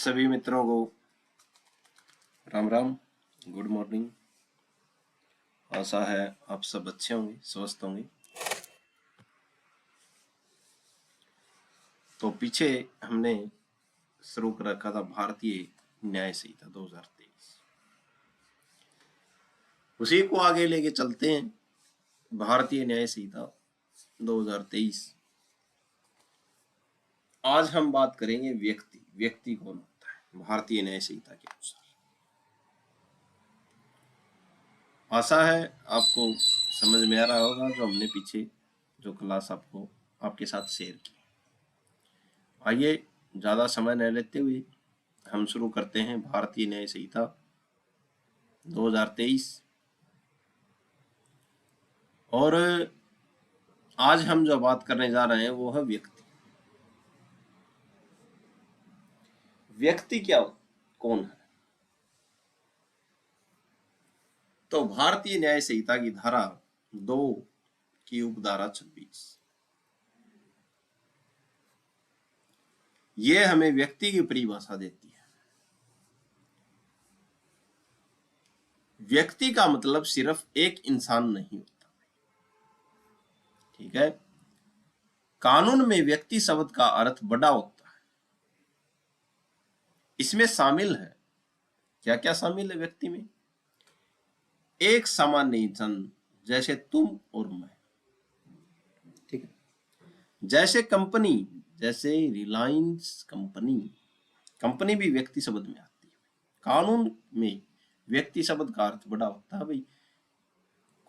सभी मित्रों को राम राम, गुड मॉर्निंग। आशा है आप सब अच्छे होंगे, स्वस्थ होंगे। तो पीछे हमने शुरू कर रखा था भारतीय न्याय संहिता 2023, उसी को आगे लेके चलते हैं। भारतीय न्याय संहिता 2023। आज हम बात करेंगे व्यक्ति कौन होता है भारतीय न्याय संहिता के अनुसार। आशा है आपको समझ में आ रहा होगा जो हमने पीछे जो क्लास आपके साथ शेयर की। आइए ज्यादा समय न लेते हुए हम शुरू करते हैं भारतीय न्याय संहिता 2023। और आज हम जो बात करने जा रहे हैं वो है व्यक्ति कौन है। तो भारतीय न्याय संहिता की धारा 2 की उपधारा 26 ये हमें व्यक्ति की परिभाषा देती है। व्यक्ति का मतलब सिर्फ एक इंसान नहीं होता, ठीक है। कानून में व्यक्ति शब्द का अर्थ बड़ा होता है। इसमें शामिल है क्या क्या शामिल है व्यक्ति में? एक सामान्य इंसान जैसे तुम और मैं, ठीक है। जैसे कंपनी, जैसे रिलायंस कंपनी भी व्यक्ति शब्द में आती है। कानून में व्यक्ति शब्द का अर्थ बड़ा होता है। भाई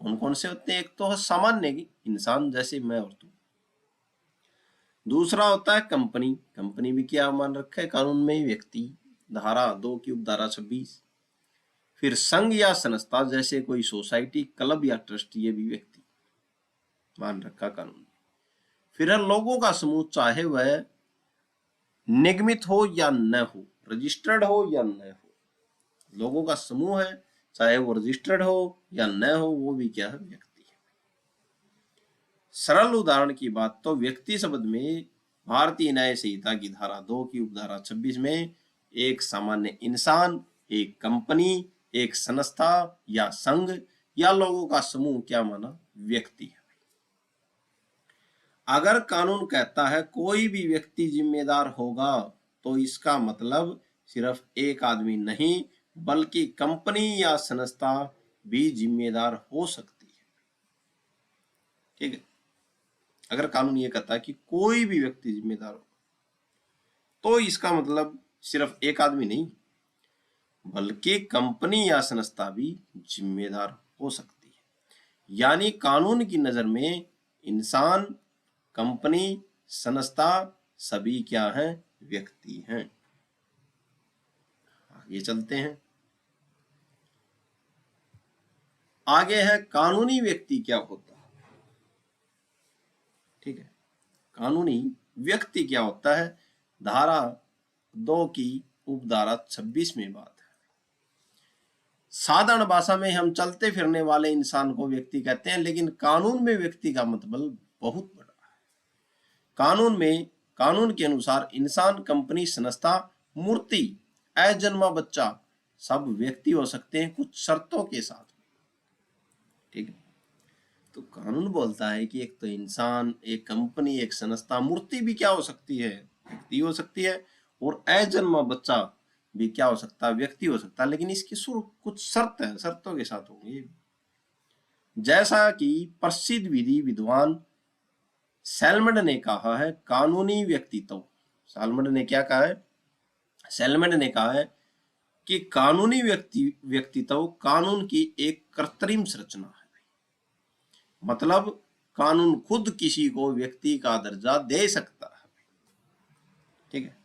कौन कौन से होते हैं? एक तो है सामान्य इंसान जैसे मैं और तुम। दूसरा होता है कंपनी भी क्या मान रखा है कानून में? व्यक्ति, धारा 2 की उपधारा 26। फिर संघ या संस्था जैसे कोई सोसाइटी, क्लब या ट्रस्ट, ये भी व्यक्ति मान रखा कानून में। फिर है लोगों का समूह, चाहे वह निगमित हो या न हो, रजिस्टर्ड हो या न हो। लोगों का समूह है, चाहे वो रजिस्टर्ड हो या न हो, वो भी क्या है? व्यक्ति है। सरल उदाहरण की बात तो व्यक्ति शब्द में भारतीय न्याय संहिता की धारा 2 की उपधारा 26 में एक सामान्य इंसान, एक कंपनी, एक संस्था या संघ या लोगों का समूह क्या माना? व्यक्ति है। अगर कानून कहता है कोई भी व्यक्ति जिम्मेदार होगा तो इसका मतलब सिर्फ एक आदमी नहीं बल्कि कंपनी या संस्था भी जिम्मेदार हो सकती है, ठीक है। अगर कानून ये कहता है कि कोई भी व्यक्ति जिम्मेदार हो तो इसका मतलब सिर्फ एक आदमी नहीं बल्कि कंपनी या संस्था भी जिम्मेदार हो सकती है। यानी कानून की नजर में इंसान, कंपनी, संस्था सभी क्या हैं? व्यक्ति हैं। आगे चलते हैं। आगे है कानूनी व्यक्ति क्या होता है, ठीक है। कानूनी व्यक्ति क्या होता है? धारा 2 की उपधारा 26 में बात है। साधारण भाषा में हम चलते फिरने वाले इंसान को व्यक्ति कहते हैं, लेकिन कानून में व्यक्ति का मतलब बहुत बड़ा है। कानून के अनुसार इंसान, कंपनी, संस्था, मूर्ति, अजन्मा बच्चा सब व्यक्ति हो सकते हैं कुछ शर्तों के साथ, ठीक है। तो कानून बोलता है कि एक तो इंसान, एक कंपनी, एक संस्था, मूर्ति भी क्या हो सकती है? व्यक्ति हो सकती है। और अजन्मा बच्चा भी क्या हो सकता है? व्यक्ति हो सकता है। लेकिन इसकी कुछ शर्त है, शर्तों के साथ होंगे। जैसा कि प्रसिद्ध विद्वान सैलमंड ने कहा है, कानूनी व्यक्तित्व, सैलमंड ने क्या कहा है? सैलमंड ने कहा है कि कानूनी व्यक्तित्व कानून की एक कृत्रिम संरचना है। मतलब कानून खुद किसी को व्यक्ति का दर्जा दे सकता है, ठीक है।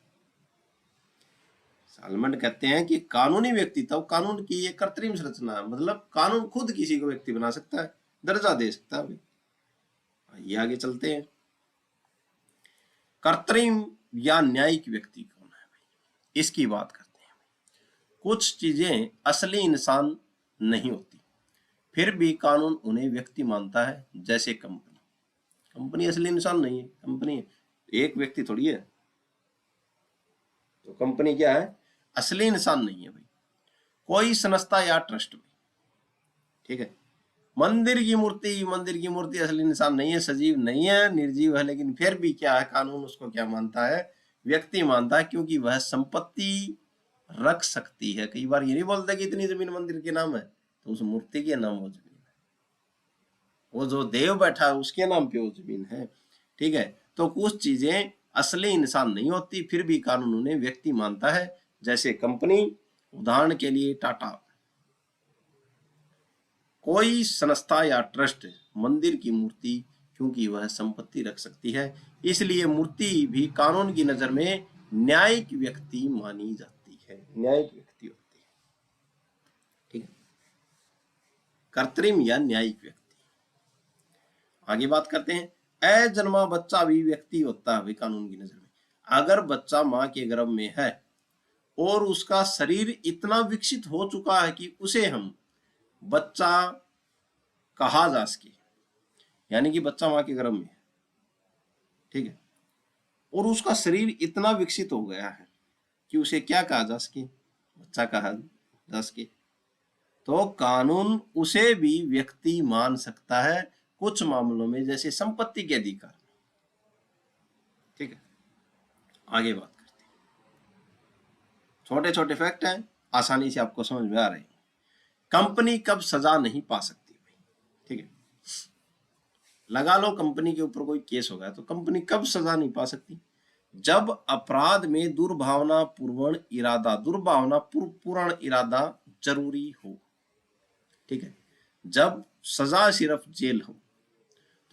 सैलमंड कहते हैं कि कानूनी व्यक्तित्व कानून की एक कृत्रिम संरचना है, मतलब कानून खुद किसी को व्यक्ति बना सकता है, दर्जा दे सकता है। ये आगे चलते हैं। कृत्रिम या न्यायिक व्यक्ति कौन है भाई? इसकी बात करते हैं। कुछ चीजें असली इंसान नहीं होती फिर भी कानून उन्हें व्यक्ति मानता है, जैसे कंपनी असली इंसान नहीं है, कंपनी एक व्यक्ति थोड़ी है। तो कंपनी क्या है? असली इंसान नहीं है भाई, कोई संस्था या ट्रस्ट भाई, ठीक है। मंदिर की मूर्ति असली इंसान नहीं है, सजीव नहीं है, निर्जीव है, लेकिन फिर भी क्या है, कानून उसको क्या मानता है, व्यक्ति मानता है, क्योंकि वह संपत्ति रख सकती है। कई बार ये नहीं बोलता कि इतनी जमीन मंदिर के नाम है, तो उस मूर्ति के नाम वो जमीन है, वो जो देव बैठा है उसके नाम पे वो जमीन है, ठीक है। तो कुछ चीजें असली इंसान नहीं होती, फिर भी कानून उन्हें व्यक्ति मानता है, जैसे कंपनी, उदाहरण के लिए टाटा। कोई संस्था या ट्रस्ट मंदिर की मूर्ति, क्योंकि वह संपत्ति रख सकती है, इसलिए मूर्ति भी कानून की नजर में न्यायिक व्यक्ति मानी जाती है, न्यायिक व्यक्ति होती है, ठीक है, कृत्रिम या न्यायिक व्यक्ति। आगे बात करते हैं, अजन्मा बच्चा भी व्यक्ति होता है कानून की नजर में। अगर बच्चा मां के गर्भ में है और उसका शरीर इतना विकसित हो चुका है कि उसे हम बच्चा कहा जा सके, यानी कि बच्चा मां के गर्भ में है, ठीक है, और उसका शरीर इतना विकसित हो गया है कि उसे क्या कहा जा सके, बच्चा कहा जा सके, तो कानून उसे भी व्यक्ति मान सकता है कुछ मामलों में, जैसे संपत्ति के अधिकार, ठीक है। आगे बात करते हैं, छोटे छोटे फैक्ट हैं, आसानी से आपको समझ में आ रहे हैं। कंपनी कब सजा नहीं पा सकती भाई, ठीक है, लगा लो कंपनी के ऊपर कोई केस हो गया, तो कंपनी कब सजा नहीं पा सकती, जब अपराध में दुर्भावनापूर्ण इरादा जरूरी हो, ठीक है। जब सजा सिर्फ जेल हो,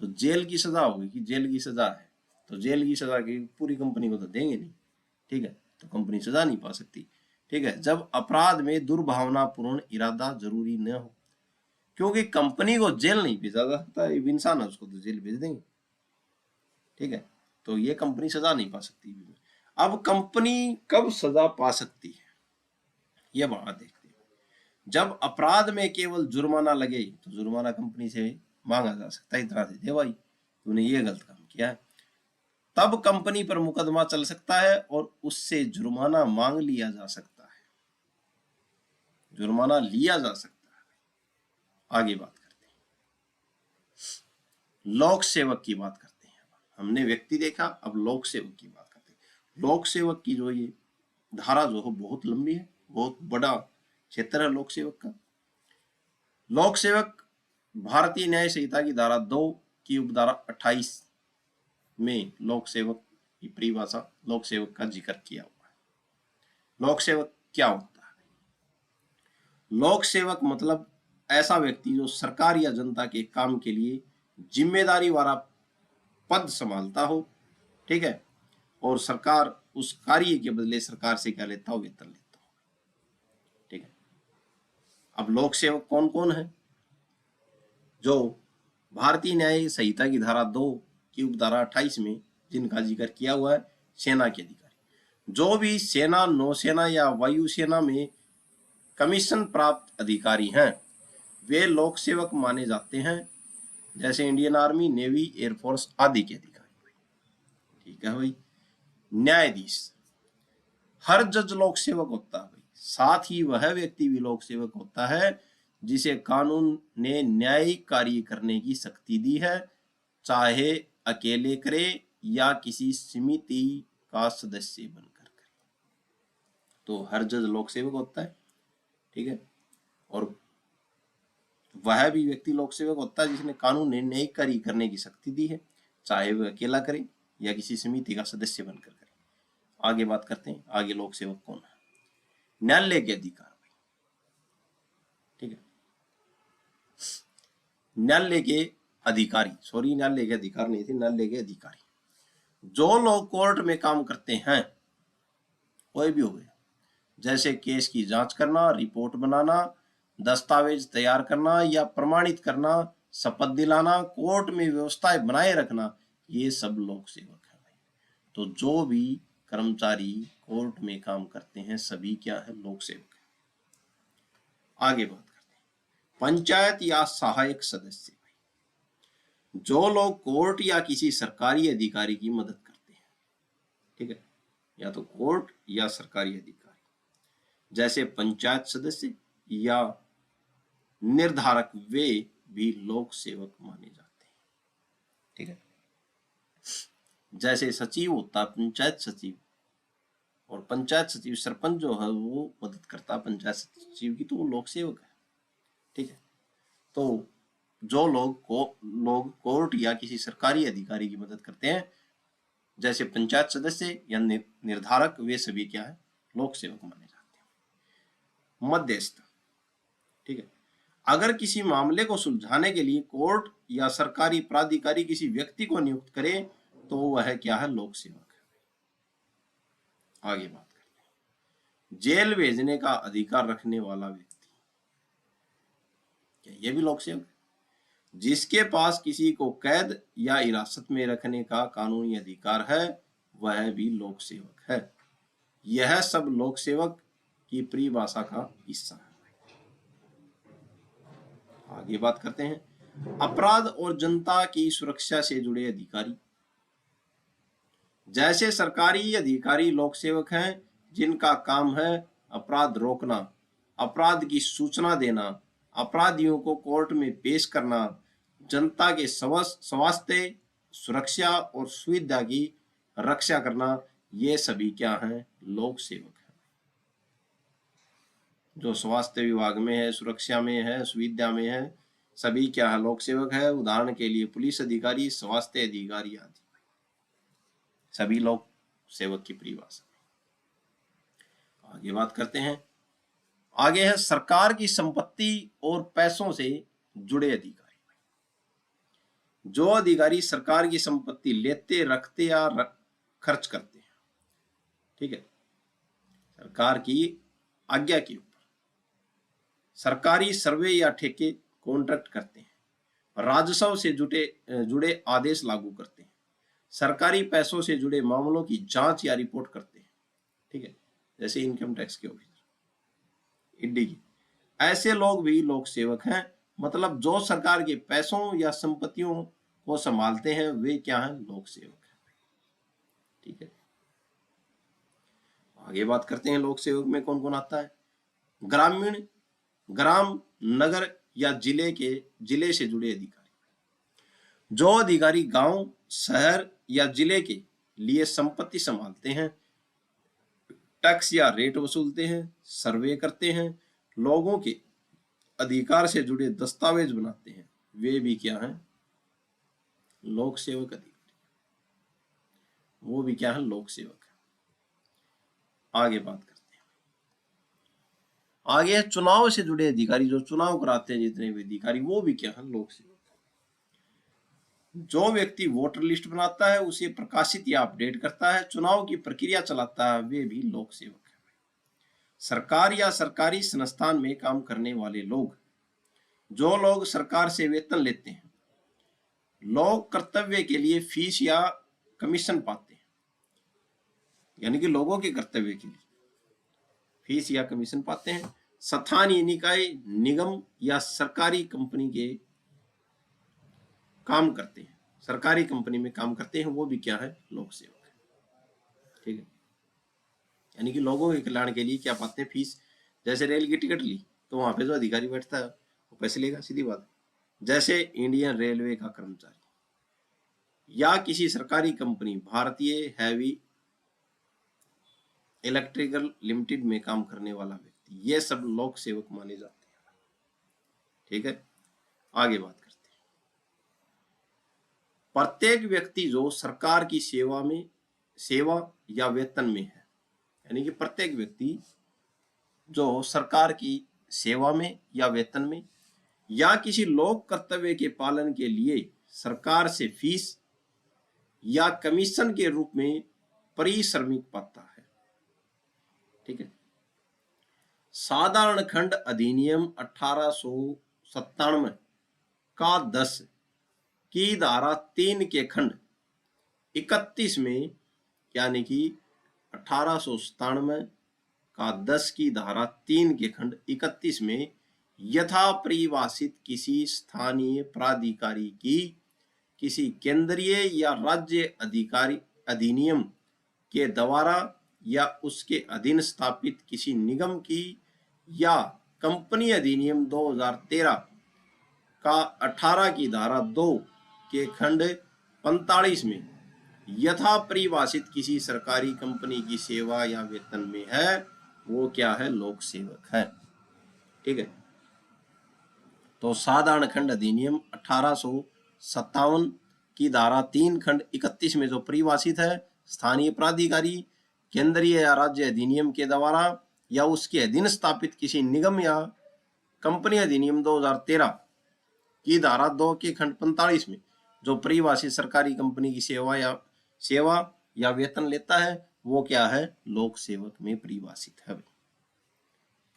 तो जेल की सजा होगी कि जेल की सजा है, तो जेल की सजा की पूरी कंपनी को तो देंगे नहीं, ठीक है, तो कंपनी सजा नहीं पा सकती, ठीक है। जब अपराध में दुर्भावनापूर्ण इरादा जरूरी न हो, क्योंकि कंपनी को जेल नहीं भेजा जा सकता, इंसान है उसको तो जेल भेज देंगे, ठीक है, तो ये कंपनी सजा नहीं पा सकती। अब कंपनी कब सजा पा सकती है, ये बात देखते हैं। जब अपराध में केवल जुर्माना लगे, तो जुर्माना कंपनी से मांगा जा सकता है, इतना दे भाई तूने ये गलत काम किया है, तब कंपनी पर मुकदमा चल सकता है और उससे जुर्माना मांग लिया जा सकता है, जुर्माना लिया जा सकता है। आगे बात करते हैं, लोक सेवक की बात करते हैं। हमने व्यक्ति देखा, अब लोक सेवक की बात करते हैं। लोक सेवक की जो ये धारा जो है बहुत लंबी है, बहुत बड़ा क्षेत्र है लोक सेवक का। लोक सेवक भारतीय न्याय संहिता की धारा 2 की उपधारा 28 में लोक सेवक की परिभाषा, लोक सेवक का जिक्र किया हुआ है। लोक सेवक क्या होता है, लोक सेवक मतलब ऐसा व्यक्ति जो सरकार या जनता के काम के लिए जिम्मेदारी वाला पद संभालता हो, ठीक है, और सरकार उस कार्य के बदले सरकार से क्या लेता हो, वेतन लेता हो, ठीक है। अब लोक सेवक कौन कौन है, जो भारतीय न्याय संहिता की धारा 2 की उपधारा 28 में जिनका जिक्र किया हुआ है, सेना के अधिकारी, जो भी सेना, नौसेना या वायुसेना में कमीशन प्राप्त अधिकारी हैं, वे लोक सेवक माने जाते हैं, जैसे इंडियन आर्मी, नेवी, एयरफोर्स आदि के अधिकारी, ठीक है भाई। न्यायाधीश, हर जज लोक सेवक होता है भाई, साथ ही वह व्यक्ति भी लोक सेवक होता है जिसे कानून ने न्यायिक कार्य करने की शक्ति दी है, चाहे अकेले करे या किसी समिति का सदस्य बनकर करे, तो हर जज लोक सेवक होता है, ठीक है, और वह भी व्यक्ति लोक सेवक होता है जिसने कानून ने न्यायिक कार्य करने की शक्ति दी है, चाहे वह अकेला करे या किसी समिति का सदस्य बनकर करे। आगे बात करते हैं, आगे लोक सेवक कौन है, न्यायालय के अधिकार भाई, ठीक है, न्यायालय के अधिकारी, सॉरी न्यायालय के अधिकार नहीं थे, न्यायालय के अधिकारी, जो लोग कोर्ट में काम करते हैं, कोई भी हो गया, जैसे केस की जांच करना, रिपोर्ट बनाना, दस्तावेज तैयार करना या प्रमाणित करना, शपथ दिलाना, कोर्ट में व्यवस्थाएं बनाए रखना, ये सब लोक सेवक है भाई। तो जो भी कर्मचारी कोर्ट में काम करते हैं सभी क्या है, लोक सेवक है। आगे बात करते हैं, पंचायत या सहायक सदस्य, जो लोग कोर्ट या किसी सरकारी अधिकारी की मदद करते हैं, ठीक है, या तो कोर्ट या सरकारी अधिकारी, जैसे पंचायत सदस्य या निर्धारक, वे भी लोक सेवक माने जाते हैं। ठीक है, जैसे सचिव होता है पंचायत सचिव, और पंचायत सचिव सरपंच जो है वो मदद करता है पंचायत सचिव की, तो वो लोक सेवक है। ठीक है, तो जो लोग कोर्ट या किसी सरकारी अधिकारी की मदद करते हैं, जैसे पंचायत सदस्य या निर्धारक, वे सभी क्या है, लोक सेवक माने जाते हैं। मध्यस्थ, ठीक है, अगर किसी मामले को सुलझाने के लिए कोर्ट या सरकारी प्राधिकारी किसी व्यक्ति को नियुक्त करे तो वह क्या है, लोक सेवक है। आगे बात करते हैं, जेल भेजने का अधिकार रखने वाला व्यक्ति, क्या ये भी लोक सेवक है? जिसके पास किसी को कैद या हिरासत में रखने का कानूनी अधिकार है, वह भी लोक सेवक है। यह सब लोक सेवक की परिभाषा का हिस्सा है। आगे बात करते हैं, अपराध और जनता की सुरक्षा से जुड़े अधिकारी। जैसे सरकारी अधिकारी लोक सेवक हैं, जिनका काम है अपराध रोकना, अपराध की सूचना देना, अपराधियों को कोर्ट में पेश करना, जनता के स्वास्थ्य, सुरक्षा और सुविधा की रक्षा करना, ये सभी क्या हैं, लोक सेवक हैं। जो स्वास्थ्य विभाग में है, सुरक्षा में है, सुविधा में है, सभी क्या है, लोक सेवक है। उदाहरण के लिए पुलिस अधिकारी, स्वास्थ्य अधिकारी आदि, सभी लोक सेवक की परिभाषा। आगे बात करते हैं, आगे है सरकार की संपत्ति और पैसों से जुड़े अधिकारी। जो अधिकारी सरकार की संपत्ति लेते, रखते या खर्च करते हैं, ठीक है, सरकार की आज्ञा के ऊपर सरकारी सर्वे या ठेके कॉन्ट्रैक्ट करते हैं, राजस्व से जुड़े आदेश लागू करते हैं, सरकारी पैसों से जुड़े मामलों की जांच या रिपोर्ट करते हैं। ठीक है, जैसे इनकम टैक्स के ऑफिसर, ईडी की, ऐसे लोग भी लोक सेवक हैं। मतलब जो सरकार के पैसों या संपत्तियों को संभालते हैं, वे क्या हैं, लोक सेवक हैं। ठीक है, आगे बात करते हैं, लोक सेवक में कौन कौन आता है। ग्रामीण, ग्राम, नगर या जिले से जुड़े अधिकारी। जो अधिकारी गांव, शहर या जिले के लिए संपत्ति संभालते हैं, टैक्स या रेट वसूलते हैं, सर्वे करते हैं, लोगों के अधिकार से जुड़े दस्तावेज बनाते हैं, वे भी क्या हैं, लोक सेवक अधिकारी, वो भी क्या है, लोक सेवक है। आगे बात करते हैं, आगे है चुनाव से जुड़े अधिकारी। जो चुनाव कराते हैं जितने भी अधिकारी, वो भी क्या है, लोक सेवक। जो व्यक्ति वोटर लिस्ट बनाता है, उसे प्रकाशित या अपडेट करता है, चुनाव की प्रक्रिया चलाता है, वे भी लोक सेवक है। सरकार या सरकारी संस्थान में काम करने वाले लोग, जो लोग सरकार से वेतन लेते हैं, लोग कर्तव्य के लिए फीस या कमीशन पाते हैं, यानी कि लोगों के कर्तव्य के लिए फीस या कमीशन पाते हैं। स्थानीय निकाय, निगम या सरकारी कंपनी के काम करते हैं, सरकारी कंपनी में काम करते हैं, वो भी क्या है, लोक सेवक है। ठीक है, यानी कि लोगों के कल्याण के लिए क्या पाते हैं, फीस। जैसे रेल की टिकट ली तो वहां पे जो अधिकारी बैठता है वो पैसे लेगा, सीधी बात है। जैसे इंडियन रेलवे का कर्मचारी या किसी सरकारी कंपनी, भारतीय हैवी इलेक्ट्रिकल लिमिटेड में काम करने वाला व्यक्ति, ये सब लोक सेवक माने जाते हैं। ठीक है, आगे बात करते हैं, प्रत्येक व्यक्ति जो सरकार की सेवा या वेतन में है, यानी कि प्रत्येक व्यक्ति जो सरकार की सेवा में या वेतन में या किसी लोक कर्तव्य के पालन के लिए सरकार से फीस या कमीशन के रूप में परिश्रमिक पाता है। ठीक है, साधारण खंड अधिनियम 1897 का 10 की धारा 3 के खंड 31 में, यानी कि 1897 का 10 की धारा 3 के खंड 31 में यथा परिभाषित किसी स्थानीय प्राधिकारी की किसी केंद्रीय या राज्य अधिकारी अधिनियम के द्वारा या उसके अधीन स्थापित किसी निगम की या कंपनी अधिनियम 2013 का 18 की धारा 2 के खंड 45 में यथा परिभाषित किसी सरकारी कंपनी की सेवा या वेतन में है, वो क्या है? लोक सेवक है। ठीक है। तो साधारण खंड अधिनियम 1857 की धारा 3 खंड 31 में जो परिभाषित है, स्थानीय प्राधिकारी केंद्रीय या राज्य अधिनियम के द्वारा या उसके अधीन स्थापित किसी निगम या कंपनी अधिनियम 2013 की धारा 2 के खंड 45 में जो परिभाषित सरकारी कंपनी की सेवा या वेतन लेता है, वो क्या है? लोक सेवक में परिभाषित है।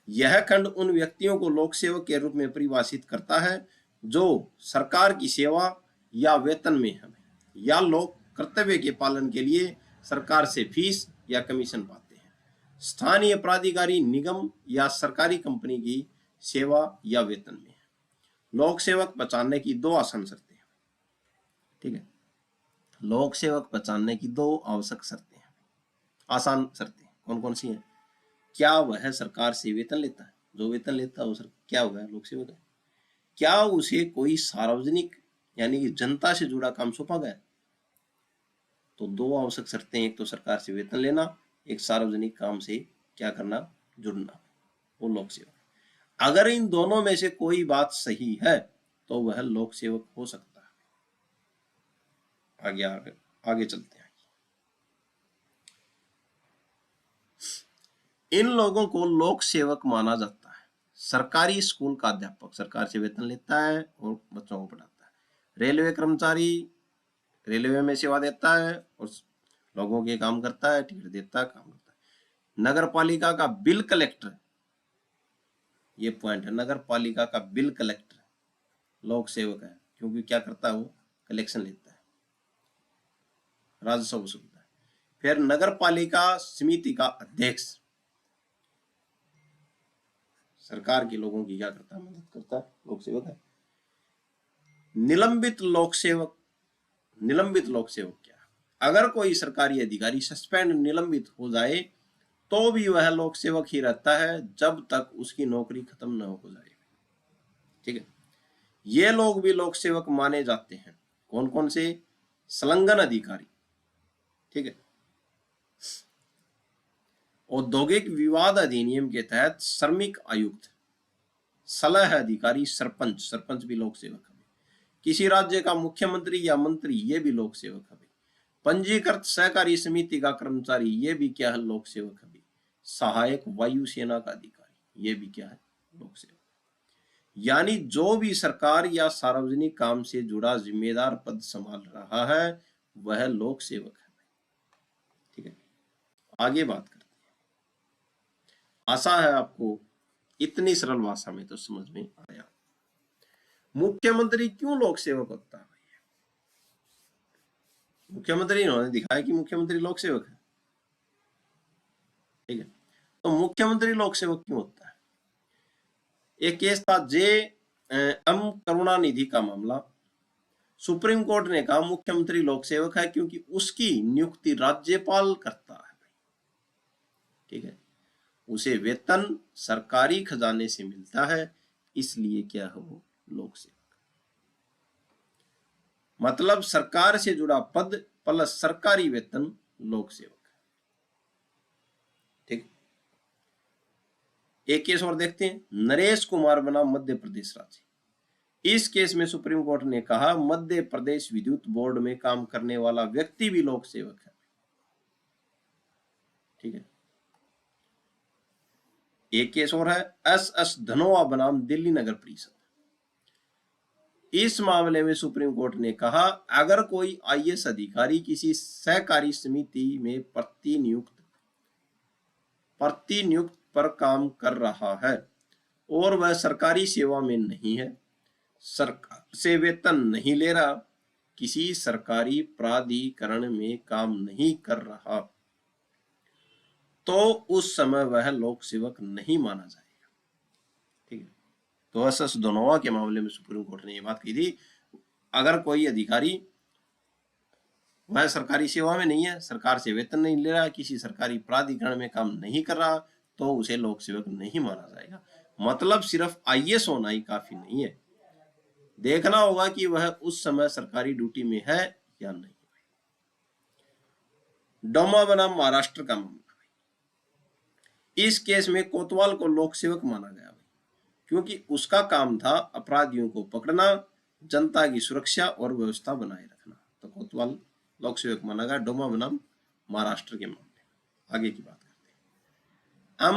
यह खंड उन व्यक्तियों को लोक सेवक के रूप में परिभाषित करता है जो सरकार की सेवा या वेतन में है या लोक कर्तव्य के पालन के लिए सरकार से फीस या कमीशन पाते हैं। स्थानीय प्राधिकारी निगम या सरकारी कंपनी की सेवा या वेतन में है। लोक सेवक पहचानने की 2 आसान शर्तें हैं। ठीक है। लोक सेवक पहचानने की 2 आवश्यक शर्तें हैं, आसान शर्तें कौन कौन सी हैं? क्या वह सरकार से वेतन लेता है? जो वेतन लेता है वो क्या होगा? लोक सेवक है। क्या उसे कोई सार्वजनिक यानी कि जनता से जुड़ा काम सौंपा गया? तो 2 आवश्यक शर्तें, एक तो सरकार से वेतन लेना, एक सार्वजनिक काम से क्या करना? जुड़ना, वो लोक सेवक। अगर इन दोनों में से कोई बात सही है तो वह लोक सेवक हो सकता है। आगे चलते हैं। इन लोगों को लोक सेवक माना जाता है। सरकारी स्कूल का अध्यापक सरकार से वेतन लेता है और बच्चों को पढ़ाता है। रेलवे कर्मचारी रेलवे में सेवा देता है और लोगों के काम करता है, टिकट देता है, काम करता है। नगर पालिका का बिल कलेक्टर, ये पॉइंट है, नगर पालिका का बिल कलेक्टर लोक सेवक है, क्योंकि क्या करता है? वो कलेक्शन लेता है, राजस्व वसूलता है। फिर नगर पालिका समिति का अध्यक्ष सरकार के लोगों की क्या करता है? मदद करता है, लोक सेवक है। निलंबित लोक सेवक क्या है? अगर कोई सरकारी अधिकारी सस्पेंड निलंबित हो जाए तो भी वह लोक सेवक ही रहता है जब तक उसकी नौकरी खत्म न हो जाए। ठीक है। ये लोग भी लोक सेवक माने जाते हैं। कौन कौन से? संलग्न अधिकारी, ठीक है, औद्योगिक विवाद अधिनियम के तहत श्रमिक आयुक्त, सलाह अधिकारी, सरपंच भी लोक सेवक है। किसी राज्य का मुख्यमंत्री या मंत्री, ये भी लोक सेवक है। पंजीकृत सहकारी समिति का कर्मचारी, ये भी क्या है? लोक सेवक है। सहायक वायुसेना का अधिकारी, ये भी क्या है? लोक सेवक। यानी जो भी सरकार या सार्वजनिक काम से जुड़ा जिम्मेदार पद संभाल रहा है वह लोक सेवक है। ठीक है। आगे बात करते हैं। आशा है आपको इतनी सरल भाषा में तो समझ में आया। मुख्यमंत्री क्यों लोक सेवक होता है? मुख्यमंत्री इन्होंने दिखाया कि मुख्यमंत्री लोक सेवक है। ठीक है। तो मुख्यमंत्री लोक सेवक क्यों होता है? एक केस था एम करुणानिधि का मामला। सुप्रीम कोर्ट ने कहा मुख्यमंत्री लोक सेवक है क्योंकि उसकी नियुक्ति राज्यपाल करता है। ठीक है। उसे वेतन सरकारी खजाने से मिलता है, इसलिए क्या है? वो लोक सेवक। मतलब सरकार से जुड़ा पद प्लस सरकारी वेतन, लोक सेवक है। ठीक। एक केस और देखते हैं। नरेश कुमार बना मध्य प्रदेश राज्य। इस केस में सुप्रीम कोर्ट ने कहा मध्य प्रदेश विद्युत बोर्ड में काम करने वाला व्यक्ति भी लोक सेवक है। ठीक है। एक केस और है। एस धनोआ बनाम दिल्ली नगर परिषद। इस मामले में सुप्रीम कोर्ट ने कहा अगर कोई आईएएस अधिकारी किसी सहकारी समिति में प्रतिनियुक्त पर काम कर रहा है और वह सरकारी सेवा में नहीं है, सरकार से वेतन नहीं ले रहा, किसी सरकारी प्राधिकरण में काम नहीं कर रहा, तो उस समय वह लोक सेवक नहीं माना जाएगा। ठीक है। तो एस धनोआ के मामले में सुप्रीम कोर्ट ने यह बात कही थी, अगर कोई अधिकारी वह सरकारी सेवा में नहीं है, सरकार से वेतन नहीं ले रहा, किसी सरकारी प्राधिकरण में काम नहीं कर रहा, तो उसे लोक सेवक नहीं माना जाएगा। मतलब सिर्फ आईएएस होना ही काफी नहीं है, देखना होगा कि वह उस समय सरकारी ड्यूटी में है या नहीं। डोमा बनाम महाराष्ट्र का मामला, इस केस में कोतवाल को लोक सेवक माना गया क्योंकि उसका काम था अपराधियों को पकड़ना, जनता की सुरक्षा और व्यवस्था बनाए रखना, तो कोतवाल लोक सेवक माना गया डोमा बनाम महाराष्ट्र के मामले। आगे की बात करते हैं।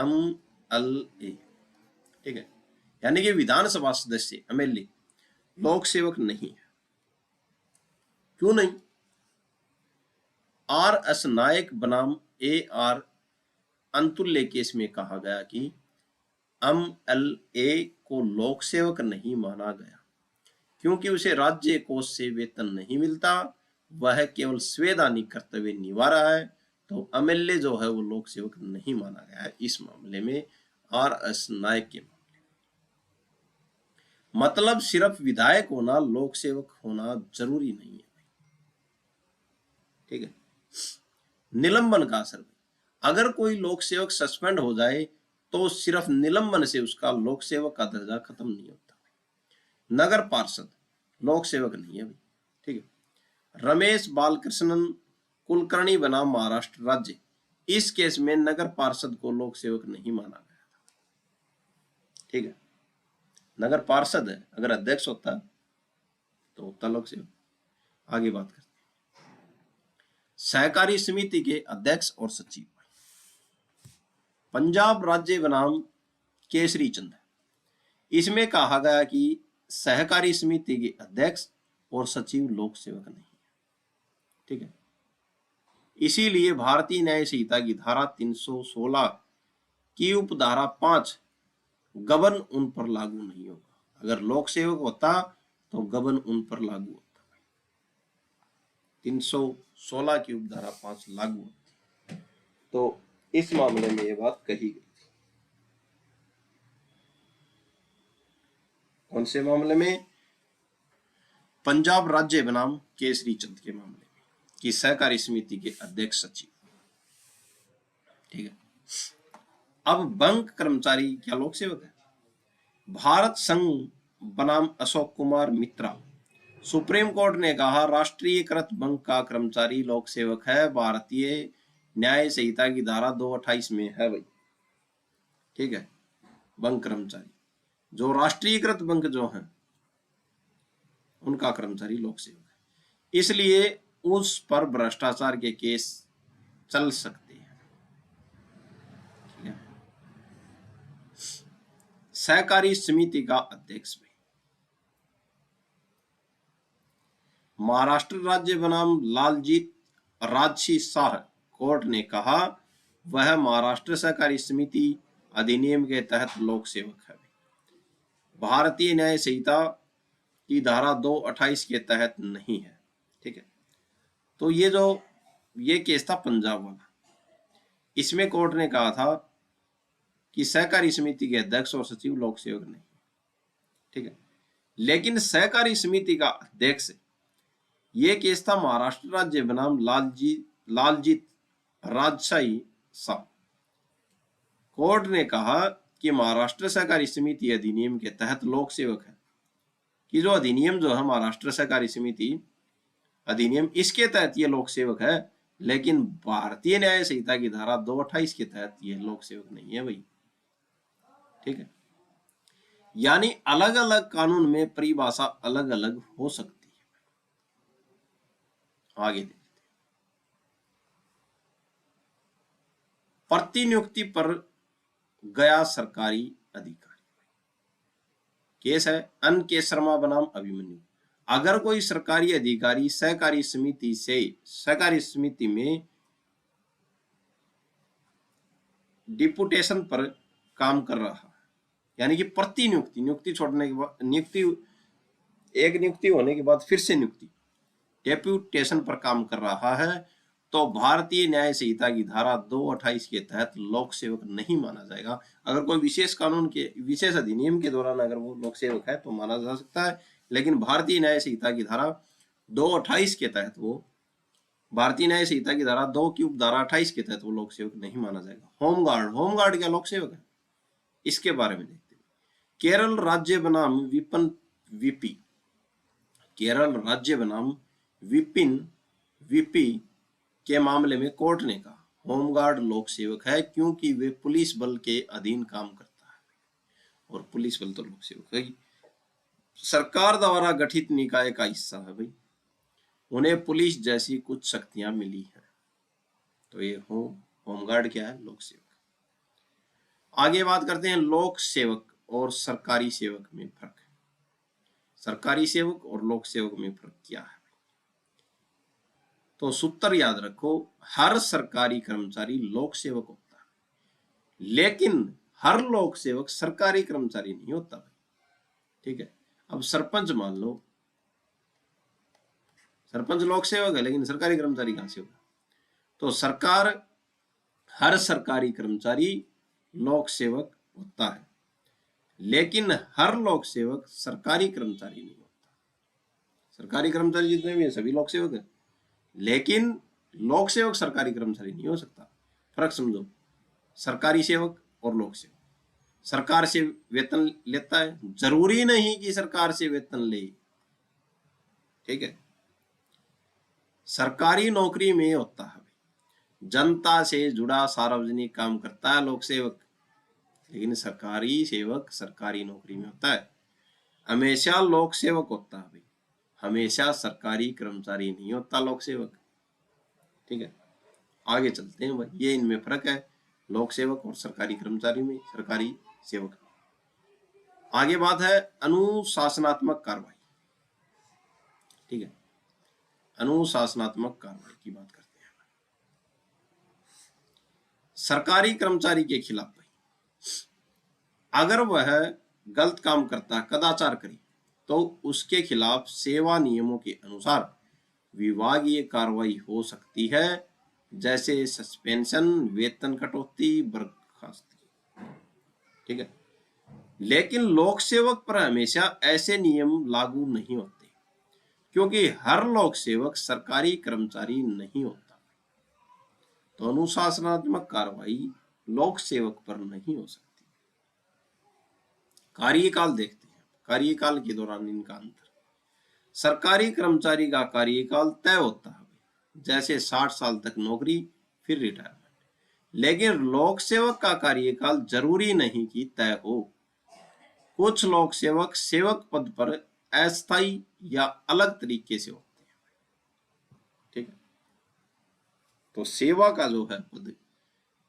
एमएलए, ठीक है, यानी कि विधानसभा सदस्य एमएलए लोक सेवक नहीं है। क्यों नहीं? आर.एस. नायक बनाम ए.आर. अंतुल्य केस में कहा गया कि एमएलए को लोक सेवक नहीं माना गया क्योंकि उसे राज्य कोष से वेतन नहीं मिलता, वह केवल संवैधानिक कर्तव्य निभा रहा है, तो एमएलए जो है वो लोक सेवक नहीं माना गया है इस मामले में, आर.एस. नायक के मामले। मतलब सिर्फ विधायक होना लोक सेवक होना जरूरी नहीं है, ठीक है। निलंबन का असर, अगर कोई लोक सेवक सस्पेंड हो जाए तो सिर्फ निलंबन से उसका लोक सेवक का दर्जा खत्म नहीं होता। नगर पार्षद लोक सेवक नहीं है, ठीक है। रमेश बालकृष्णन कुलकर्णी बना महाराष्ट्र राज्य, इस केस में नगर पार्षद को लोक सेवक नहीं माना गया था, ठीक है। नगर पार्षद है, अगर अध्यक्ष होता तो होता लोक सेवक। आगे बात करते हैं सहकारी समिति के अध्यक्ष और सचिव। पंजाब राज्य बनाम केसरी चंद, इसमें कहा गया कि सहकारी समिति के अध्यक्ष और सचिव लोक सेवक नहीं है, ठीक है। इसीलिए भारतीय न्याय संहिता की धारा 316 की उपधारा 5 गबन उन पर लागू नहीं होगा। अगर लोक सेवक होता तो गबन उन पर लागू होता, 316 की उपधारा 5 लागू होती। तो इस मामले में ये बात कही गई थी। कौन से मामले में? पंजाब राज्य बनाम केसरी चंद के मामले में कि सहकारी समिति के अध्यक्ष सचिव, ठीक है। अब बैंक कर्मचारी क्या लोक सेवक है? भारत संघ बनाम अशोक कुमार मित्रा, सुप्रीम कोर्ट ने कहा राष्ट्रीयकृत बैंक का कर्मचारी लोक सेवक है, भारतीय न्याय संहिता की धारा 228 में है भाई, ठीक है। बैंक कर्मचारी जो राष्ट्रीयकृत बैंक जो है उनका कर्मचारी लोक सेवक है, इसलिए उस पर भ्रष्टाचार के केस चल सकते हैं, ठीक है। सहकारी समिति का अध्यक्ष भी महाराष्ट्र राज्य बनाम लालजीत राजसी शाह, कोर्ट ने कहा वह महाराष्ट्र सहकारी समिति अधिनियम के तहत लोक सेवक है, भारतीय न्याय संहिता की धारा 228 के तहत नहीं है, ठीक है। तो ये केस था पंजाब वाला, इसमें कोर्ट ने कहा था कि सहकारी समिति के अध्यक्ष और सचिव लोक सेवक नहीं, ठीक है। लेकिन सहकारी समिति का अध्यक्ष, ये केस था महाराष्ट्र राज्य बनाम लालजीत राजशाही शाह, कोर्ट ने कहा कि महाराष्ट्र सहकारी समिति अधिनियम के तहत लोक सेवक है, कि जो अधिनियम जो है महाराष्ट्र सहकारी समिति अधिनियम, इसके तहत ये लोक सेवक है, लेकिन भारतीय न्याय संहिता की धारा 228 के तहत ये लोक सेवक नहीं है भाई, ठीक है। यानी अलग अलग कानून में परिभाषा अलग अलग हो सकती है। आगे देखते हैं प्रतिनियुक्ति पर गया सरकारी अधिकारी, केस है अन के शर्मा बनाम अभिमन्यु। अगर कोई सरकारी अधिकारी सहकारी समिति में डिपुटेशन पर काम कर रहा है, यानी कि नियुक्ति छोड़ने के बाद नियुक्ति होने के बाद फिर से नियुक्ति डेप्यूटेशन पर काम कर रहा है, तो भारतीय न्याय संहिता की धारा 228 के तहत लोक सेवक नहीं माना जाएगा। अगर कोई विशेष कानून के विशेष अधिनियम के दौरान अगर वो लोक सेवक है तो माना जा सकता है, लेकिन भारतीय न्याय संहिता की धारा 228 के तहत वो भारतीय न्याय संहिता की धारा 2 की उपधारा 28 के तहत वो लोक सेवक नहीं माना जाएगा। होमगार्ड, होमगार्ड क्या लोक सेवक है? इसके बारे में देखते हैं। केरल राज्य बनाम विपिन वीपी, केरल राज्य बनाम विपिन वीपी के मामले में कोर्ट ने कहा होमगार्ड लोक सेवक है क्योंकि वे पुलिस बल के अधीन काम करता है, और पुलिस बल तो लोक सेवक है, सरकार द्वारा गठित निकाय का हिस्सा है भाई, उन्हें पुलिस जैसी कुछ शक्तियां मिली हैं। तो ये होमगार्ड क्या है? लोक सेवक। आगे बात करते हैं लोक सेवक और सरकारी सेवक में फर्क। सरकारी सेवक और लोक सेवक में फर्क क्या है? तो सूत्र याद रखो, हर सरकारी कर्मचारी लोक सेवक होता है, लेकिन हर लोक सेवक सरकारी कर्मचारी नहीं होता भाई। ठीक है, अब सरपंच मान लो, सरपंच लोक सेवक है लेकिन सरकारी कर्मचारी कहां से होगा? तो सरकार, हर सरकारी कर्मचारी लोक सेवक होता है, लेकिन हर लोक सेवक सरकारी कर्मचारी नहीं होता। सरकारी कर्मचारी जितने भी हैं सभी लोक सेवक है, लेकिन लोक सेवक सरकारी कर्मचारी नहीं हो सकता। फर्क समझो, सरकारी सेवक और लोक सेवक। सरकार से वेतन लेता है, जरूरी नहीं कि सरकार से वेतन ले। ठीक है, सरकारी नौकरी में होता है जनता से जुड़ा सार्वजनिक काम करता है लोक सेवक, लेकिन सरकारी सेवक सरकारी नौकरी में होता है। हमेशा लोक सेवक होता है भाई, हमेशा सरकारी कर्मचारी नहीं होता लोक सेवक। ठीक है, आगे चलते हैं भाई, ये इनमें फर्क है लोक सेवक और सरकारी कर्मचारी में, सरकारी सेवक। आगे बात है अनुशासनात्मक कार्रवाई। ठीक है, अनुशासनात्मक कार्रवाई की बात करते हैं। सरकारी कर्मचारी के खिलाफ भाई, अगर वह गलत काम करता है, कदाचार करे, तो उसके खिलाफ सेवा नियमों के अनुसार विभागीय कार्रवाई हो सकती है, जैसे सस्पेंशन, वेतन कटौती, बर्खास्तगी। ठीक है, लेकिन लोक सेवक पर हमेशा ऐसे नियम लागू नहीं होते, क्योंकि हर लोक सेवक सरकारी कर्मचारी नहीं होता। तो अनुशासनात्मक कार्रवाई लोक सेवक पर नहीं हो सकती। कार्यकाल देखते हैं, कार्यकाल के दौरान इनका अंतर। सरकारी कर्मचारी का कार्यकाल तय होता है, जैसे 60 साल तक नौकरी फिर रिटायरमेंट, लेकिन लोक सेवक का कार्यकाल जरूरी नहीं कि तय हो। कुछ लोक सेवक सेवक पद पर अस्थायी या अलग तरीके से होते हैं। ठीक है, तो सेवा का जो है पद,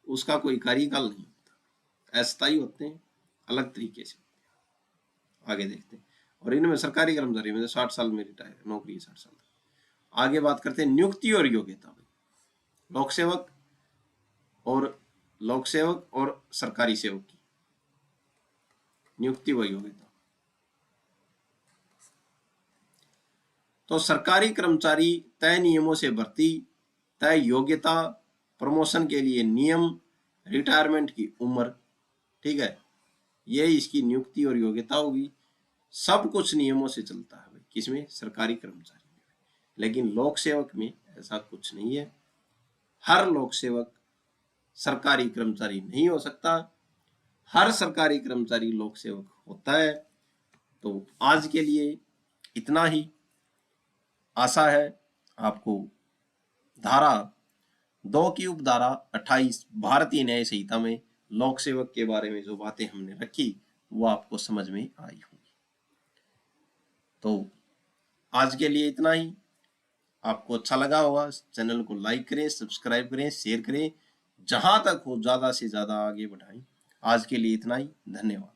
उसका कोई कार्यकाल नहीं होता, अस्थायी होते हैं, अलग तरीके से होते हैं। आगे देखते हैं, और इनमें सरकारी कर्मचारी में 60 साल में रिटायर नौकरी, 60 साल तक। आगे बात करते हैं नियुक्ति और योग्यता। लोक सेवक और सरकारी सेवक की नियुक्ति व योग्यता। तो सरकारी कर्मचारी तय नियमों से भर्ती, तय योग्यता, प्रमोशन के लिए नियम, रिटायरमेंट की उम्र। ठीक है, ये इसकी नियुक्ति और योग्यता होगी। सब कुछ नियमों से चलता है किसमें? सरकारी कर्मचारी में। लेकिन लोक सेवक में ऐसा कुछ नहीं है, हर लोक सेवक सरकारी कर्मचारी नहीं हो सकता, हर सरकारी कर्मचारी लोक सेवक होता है। तो आज के लिए इतना ही। आशा है आपको धारा 2 की उपधारा 28 भारतीय न्याय संहिता में लोक सेवक के बारे में जो बातें हमने रखी वो आपको समझ में आई होंगी। तो आज के लिए इतना ही। आपको अच्छा लगा होगा, चैनल को लाइक करें, सब्सक्राइब करें, शेयर करें, जहां तक हो ज्यादा से ज्यादा आगे बढ़ाएं। आज के लिए इतना ही, धन्यवाद।